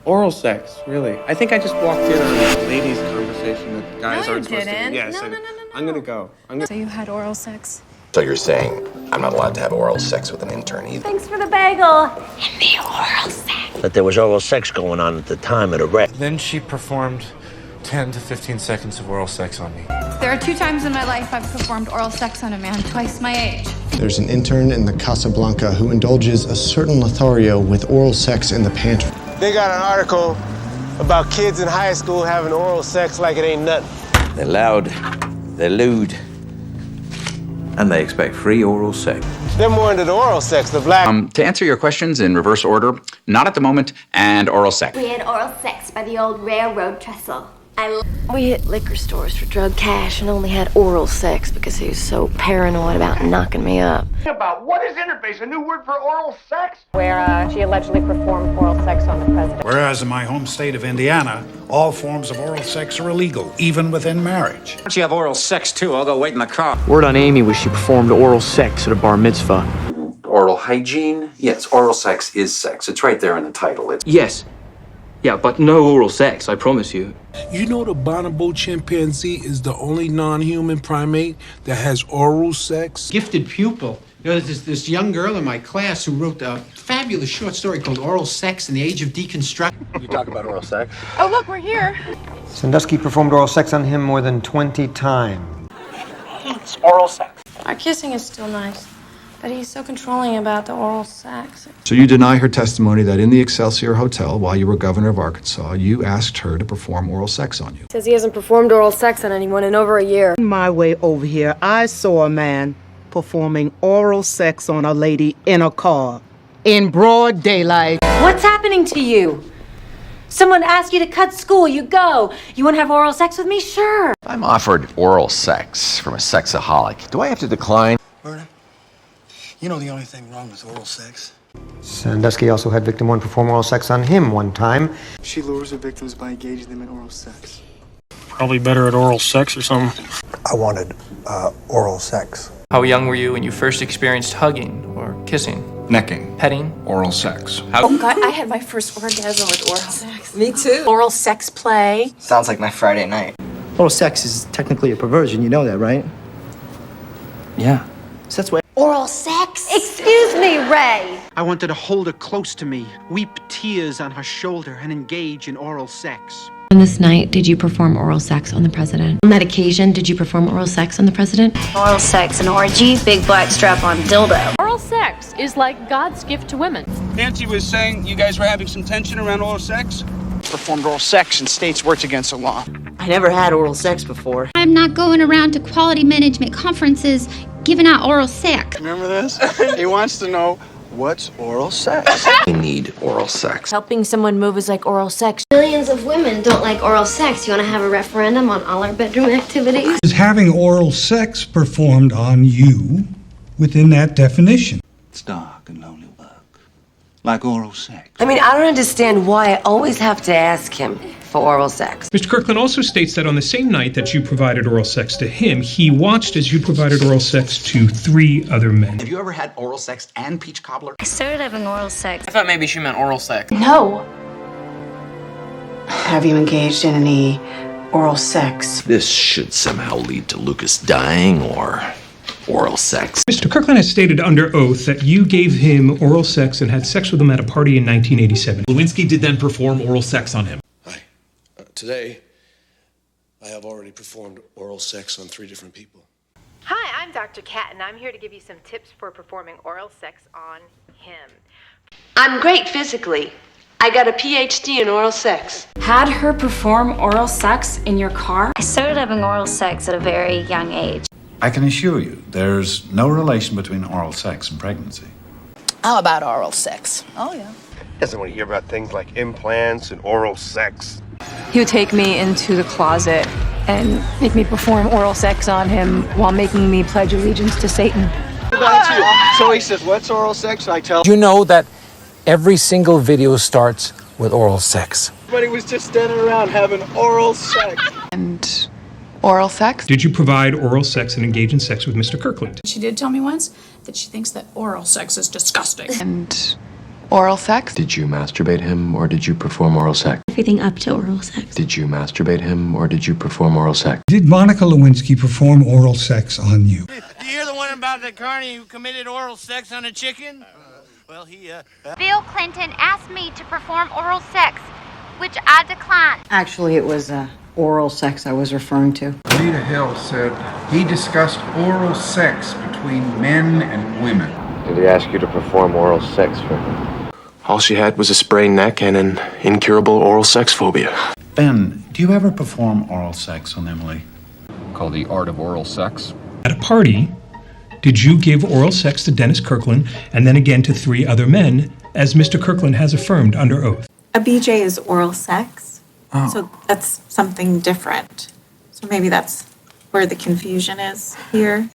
Oral sex, really. I think I just walked in on a ladies' conversation that guys No, aren't supposed to. didn't. Yes, No. I'm gonna go. So you had oral sex? So you're saying I'm not allowed to have oral sex with an intern either? Thanks for the bagel. And the oral sex. That there was oral sex going on at the time of the wreck. Then she performed 10 to 15 seconds of oral sex on me. There are 2 times in my life I've performed oral sex on a man, twice my age. There's an intern in the Casablanca who indulges a certain Lothario with oral sex in the pantry. They got an article about kids in high school having oral sex like it ain't nothing. They're loud, they're lewd, and they expect free oral sex. They're more into the oral sex, the black. To answer your questions in reverse order, not at the moment, and oral sex. We had oral sex by the old railroad trestle. We hit liquor stores for drug cash and only had oral sex because he was so paranoid about knocking me up. About what is interface? A new word for oral sex? Where she allegedly performed oral sex on the president. Whereas in my home state of Indiana, all forms of oral sex are illegal, even within marriage. Once you have oral sex too, I'll go wait in the car. Word on Amy was she performed oral sex at a bar mitzvah. Oral hygiene? Yes, oral sex is sex. It's right there in the title. Yes. Yeah, but no oral sex, I promise you. You know the bonobo chimpanzee is the only non-human primate that has oral sex? Gifted pupil. You know, there's this young girl in my class who wrote a fabulous short story called Oral Sex in the Age of Deconstruction. You talk about oral sex? Oh, look, we're here. Sandusky performed oral sex on him more than 20 times. It's oral sex. Our kissing is still nice, but he's so controlling about the oral sex. So you deny her testimony that in the Excelsior Hotel, while you were governor of Arkansas, you asked her to perform oral sex on you. Says he hasn't performed oral sex on anyone in over a year. On my way over here, I saw a man performing oral sex on a lady in a car in broad daylight. What's happening to you? Someone asked you to cut school, you go. You want to have oral sex with me? Sure. I'm offered oral sex from a sexaholic. Do I have to decline? Vernon, you know the only thing wrong with oral sex? Sandusky also had victim 1 perform oral sex on him one time. She lures her victims by engaging them in oral sex. Probably better at oral sex or something. I wanted oral sex. How young were you when you first experienced hugging or kissing? Necking. Petting? Oral sex. Oh, God, I had my first orgasm with oral sex. Me too. Oral sex play. Sounds like my Friday night. Oral sex is technically a perversion, you know that, right? Yeah. So that's why. Oral sex? Excuse me, Ray. I wanted to hold her close to me, weep tears on her shoulder, and engage in oral sex. On this night, did you perform oral sex on the president? On that occasion, did you perform oral sex on the president? Oral sex, an orgy, big black strap-on dildo. Oral sex is like God's gift to women. Nancy was saying you guys were having some tension around oral sex? Performed oral sex in states where it's against the law. I never had oral sex before. I'm not going around to quality management conferences giving out oral sex. Remember this? He wants to know, what's oral sex? We need oral sex. Helping someone move is like oral sex. Millions of women don't like oral sex. You want to have a referendum on all our bedroom activities? Is having oral sex performed on you within that definition? It's dark and lonely work, like oral sex. I mean, I don't understand why I always have to ask him for oral sex. Mr. Kirkland also states that on the same night that you provided oral sex to him, he watched as you provided oral sex to 3 other men. Have you ever had oral sex and peach cobbler? I started having oral sex. I thought maybe she meant oral sex. No. Have you engaged in any oral sex? This should somehow lead to Lucas dying or oral sex. Mr. Kirkland has stated under oath that you gave him oral sex and had sex with him at a party in 1987. Lewinsky did then perform oral sex on him. Hi. Today, I have already performed oral sex on 3 different people. Hi, I'm Dr. Kat, and I'm here to give you some tips for performing oral sex on him. I'm great physically. I got a PhD in oral sex. Had her perform oral sex in your car? I started having oral sex at a very young age. I can assure you, there's no relation between oral sex and pregnancy. How about oral sex? Oh, yeah. Doesn't want to hear about things like implants and oral sex. He would take me into the closet and make me perform oral sex on him while making me pledge allegiance to Satan. So he says, what's oral sex? And I tell You know that every single video starts with oral sex. everybody was just standing around having oral sex. And oral sex? Did you provide oral sex and engage in sex with Mr. Kirkland? She did tell me once that she thinks that oral sex is disgusting. And Oral sex? Did you masturbate him or did you perform oral sex? Everything up to oral sex. Did you masturbate him or did you perform oral sex? Did Monica Lewinsky perform oral sex on you? Do you hear the one about the carny who committed oral sex on a chicken? Well, Bill Clinton asked me to perform oral sex, which I declined. Actually, it was oral sex I was referring to. Rita Hill said he discussed oral sex between men and women. Did he ask you to perform oral sex for him? All she had was a sprained neck and an incurable oral sex phobia. Ben, do you ever perform oral sex on Emily? Called The Art of Oral Sex. At a party, did you give oral sex to Dennis Kirkland and then again to 3 other men, as Mr. Kirkland has affirmed under oath? A BJ is oral sex, Oh. so that's something different. So maybe that's where the confusion is here.